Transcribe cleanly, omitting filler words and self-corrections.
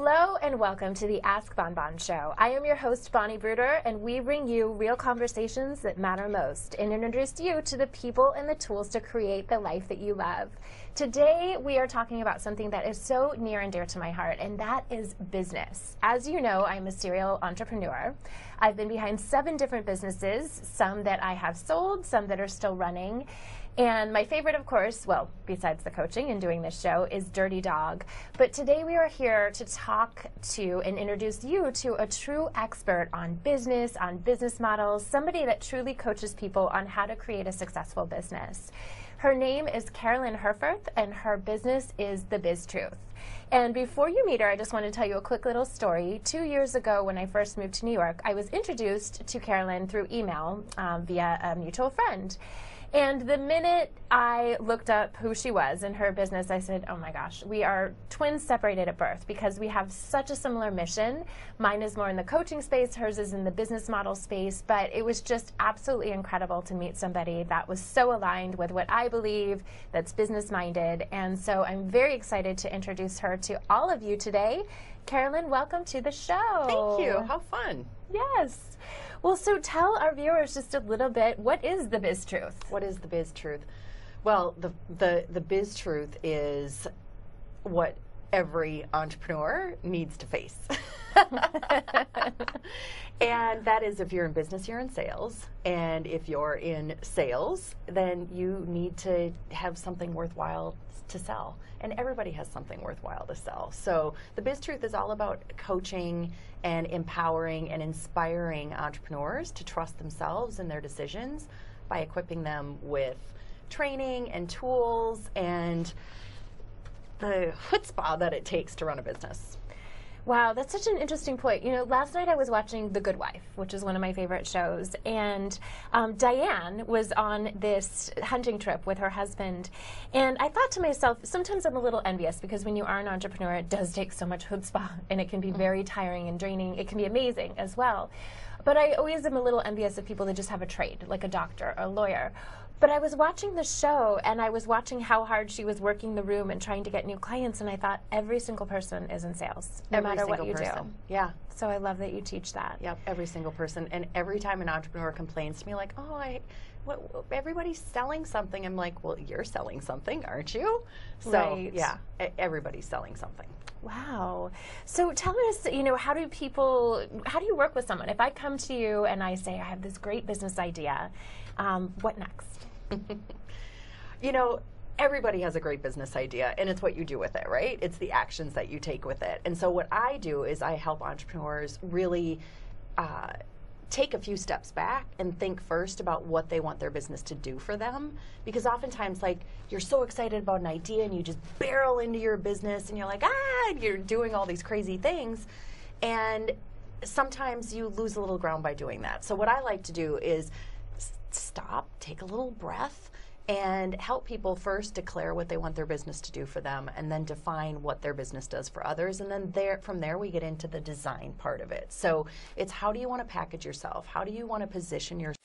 Hello and welcome to the Askbonbon Show. I am your host, Bonnie Bruderer, and we bring you real conversations that matter most and introduce you to the people and the tools to create the life that you love. Today, we are talking about something that is so near and dear to my heart, and that is business. As you know, I'm a serial entrepreneur. I've been behind 7 different businesses, some that I have sold, some that are still running. And my favorite, of course, well, besides the coaching and doing this show, is Dirty Dog. But today we are here to talk to and introduce you to a true expert on business models, somebody that truly coaches people on how to create a successful business. Her name is Carolyn Herforth, and her business is The Biz Truth. And before you meet her, I just want to tell you a quick little story. 2 years ago, when I first moved to New York, I was introduced to Carolyn through email via a mutual friend. And the minute I looked up who she was and her business, I said, oh my gosh, we are twins separated at birth because we have such a similar mission. Mine is more in the coaching space, hers is in the business model space, but it was just absolutely incredible to meet somebody that was so aligned with what I believe, that's business minded. And so I'm very excited to introduce her to all of you today. Carolyn, welcome to the show. Thank you. How fun. Yes. Well, so tell our viewers just a little bit, what is the Biz Truth? What is the Biz Truth? Well, the Biz Truth is what every entrepreneur needs to face. And that is, if you're in business, you're in sales. And if you're in sales, then you need to have something worthwhile to sell. And everybody has something worthwhile to sell. So the Biz Truth is all about coaching and empowering and inspiring entrepreneurs to trust themselves and their decisions by equipping them with training and tools and the chutzpah that it takes to run a business. Wow, that's such an interesting point. You know, last night I was watching The Good Wife, which is one of my favorite shows, and Diane was on this hunting trip with her husband, and I thought to myself, sometimes I'm a little envious because when you are an entrepreneur, it does take so much chutzpah, and it can be very tiring and draining. It can be amazing as well. But I always am a little envious of people that just have a trade, like a doctor or a lawyer. But I was watching the show, and I was watching how hard she was working the room and trying to get new clients, and I thought every single person is in sales, no matter what you do. Yeah. So I love that you teach that. Yep, every single person. And every time an entrepreneur complains to me like, oh, everybody's selling something, I'm like, well, you're selling something, aren't you? So, right. Yeah, everybody's selling something. Wow. So tell us, you know, how do you work with someone? If I come to you and I say, I have this great business idea, what next? You know, everybody has a great business idea, and it's what you do with it, right? It's the actions that you take with it. And so what I do is I help entrepreneurs really take a few steps back and think first about what they want their business to do for them. Because oftentimes, like, you're so excited about an idea and you just barrel into your business and you're like, and you're doing all these crazy things. And sometimes you lose a little ground by doing that. So what I like to do is stop, take a little breath, and help people first declare what they want their business to do for them, and then define what their business does for others. And then from there we get into the design part of it. So it's, how do you want to package yourself? How do you want to position yourself?